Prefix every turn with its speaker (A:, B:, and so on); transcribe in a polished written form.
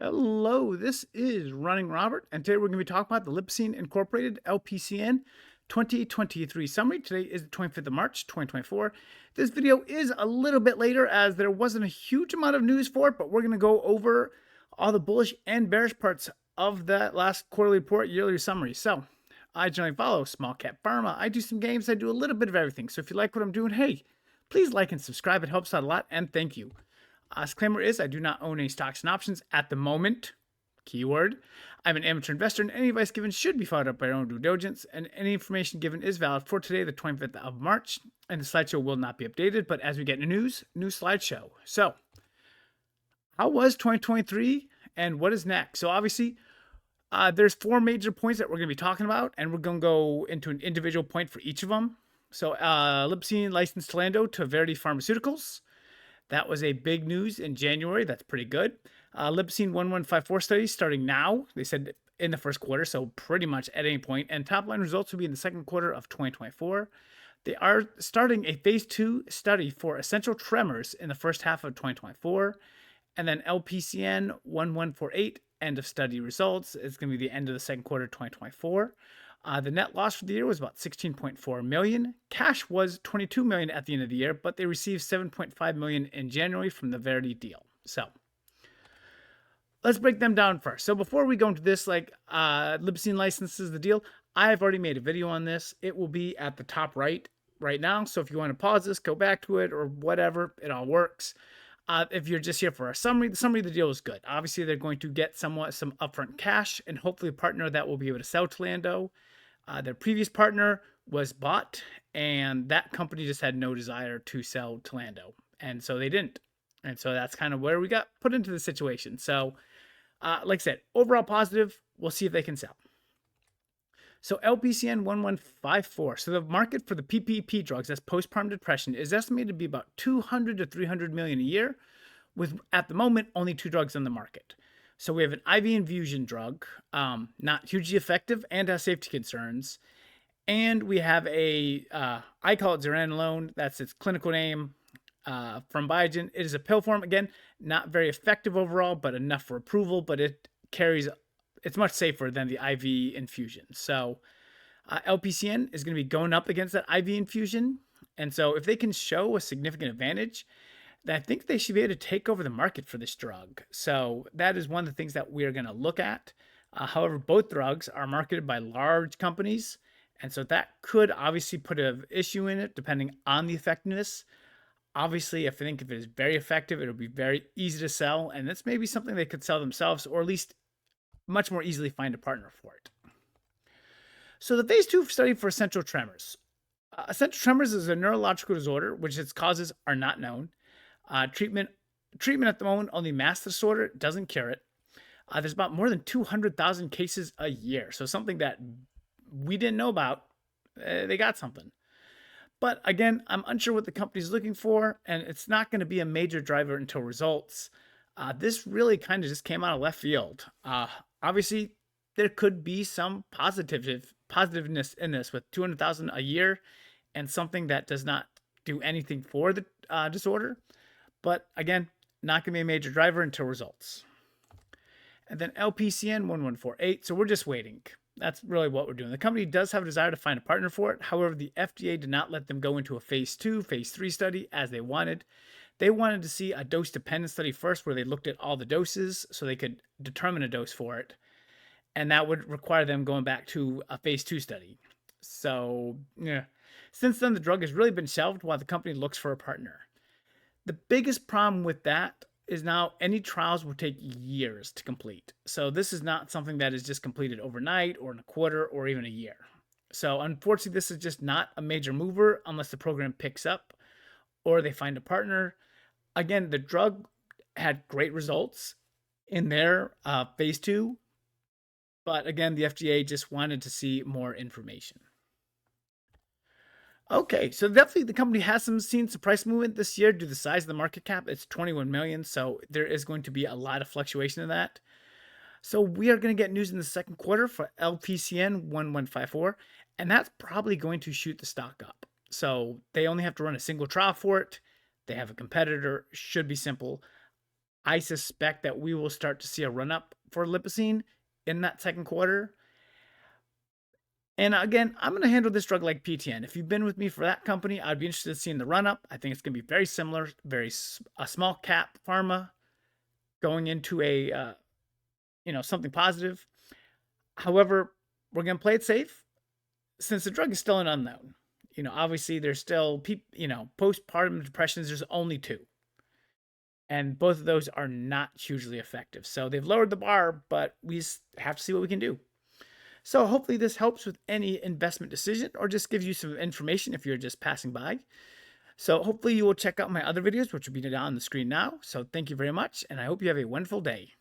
A: Hello, this is Running Robert, and today we're going to be talking about the Lipocine Incorporated LPCN 2023 summary. Today is the 25th of March, 2024. This video is a little bit later as there wasn't a huge amount of news for it, but we're going to go over all the bullish and bearish parts of that last quarterly report yearly summary. So, I generally follow small cap pharma. I do some games. I do a little bit of everything. So if you like what I'm doing, hey, please like and subscribe. It helps out a lot, and thank you. Disclaimer is I do not own any stocks and options at the moment. Keyword. I'm an amateur investor, and any advice given should be followed up by your own due diligence, and any information given is valid for today, the 25th of March, and the slideshow will not be updated, but as we get news, new slideshow. So, how was 2023, and what is next? So obviously, there's four major points that we're going to be talking about, and we're going to go into an individual point for each of them. So, Lipocine licensed Tlando to Verity Pharmaceuticals. That was a big news in January. That's pretty good. Lipocine 1154 study starting now. They said in the first quarter, so pretty much at any point. And top line results will be in the second quarter of 2024. They are starting a phase 2 study for essential tremors in the first half of 2024. And then LPCN 1148, end of study results. It's going to be the end of the second quarter of 2024. The net loss for the year was about $16.4 million. Cash was $22 million at the end of the year, but they received $7.5 million in January from the Verity deal. So let's break them down first. So before we go into this, Lipocine licenses the deal, I've already made a video on this. It will be at the top right now. So if you want to pause this, go back to it or whatever, it all works. If you're just here for a summary, the summary of the deal is good. Obviously, they're going to get some upfront cash and hopefully a partner that will be able to sell Tlando. Their previous partner was bought, and that company just had no desire to sell Tlando, and so they didn't. And so that's kind of where we got put into the situation. So, like I said, overall positive. We'll see if they can sell. So LPCN 1154. So the market for the PPP drugs, that's postpartum depression, is estimated to be about 200 to 300 million a year, with at the moment only 2 drugs on the market. So we have an IV infusion drug, not hugely effective and has safety concerns. And we have I call it Geron, that's its clinical name, from Biogen. It is a pill form, again, not very effective overall, but enough for approval, but it's much safer than the IV infusion. So LPCN is going to be going up against that IV infusion. And so if they can show a significant advantage, I think they should be able to take over the market for this drug. So that is one of the things that we are going to look at. However, both drugs are marketed by large companies. And so that could obviously put an issue in it depending on the effectiveness. Obviously, I think if it is very effective, it'll be very easy to sell. And that's maybe something they could sell themselves, or at least much more easily find a partner for it. So the phase 2 study for essential tremors. Essential tremors is a neurological disorder which its causes are not known. Treatment at the moment only masks the disorder, doesn't cure it. There's about more than 200,000 cases a year. So something that we didn't know about, they got something. But again, I'm unsure what the company's looking for, and it's not going to be a major driver until results. This really kind of just came out of left field. Obviously, there could be some positiveness in this with 200,000 a year and something that does not do anything for the disorder. But again, not going to be a major driver until results. And then LPCN 1148. So we're just waiting. That's really what we're doing. The company does have a desire to find a partner for it. However, the FDA did not let them go into a phase 2, phase 3 study as they wanted. They wanted to see a dose-dependent study first where they looked at all the doses so they could determine a dose for it. And that would require them going back to a phase 2 study. So, yeah. Since then, the drug has really been shelved while the company looks for a partner. The biggest problem with that is now any trials will take years to complete. So this is not something that is just completed overnight or in a quarter or even a year. So unfortunately, this is just not a major mover unless the program picks up or they find a partner. Again, the drug had great results in their phase 2. But again, the FDA just wanted to see more information. Okay, so definitely the company has seen some price movement this year due to the size of the market cap. It's 21 million, so there is going to be a lot of fluctuation in that. So we are going to get news in the second quarter for LPCN 1154, and that's probably going to shoot the stock up. So they only have to run a single trial for it. They have a competitor. Should be simple. I suspect that we will start to see a run up for Lipocine in that second quarter. And again, I'm going to handle this drug like PTN. If you've been with me for that company, I'd be interested in seeing the run up. I think it's going to be very similar, a small cap pharma going into a something positive. However, we're going to play it safe since the drug is still an unknown. Obviously there's still postpartum depressions. There's only 2. And both of those are not hugely effective. So they've lowered the bar, but we have to see what we can do. So hopefully this helps with any investment decision or just gives you some information if you're just passing by. So hopefully you will check out my other videos, which will be down on the screen now. So thank you very much, and I hope you have a wonderful day.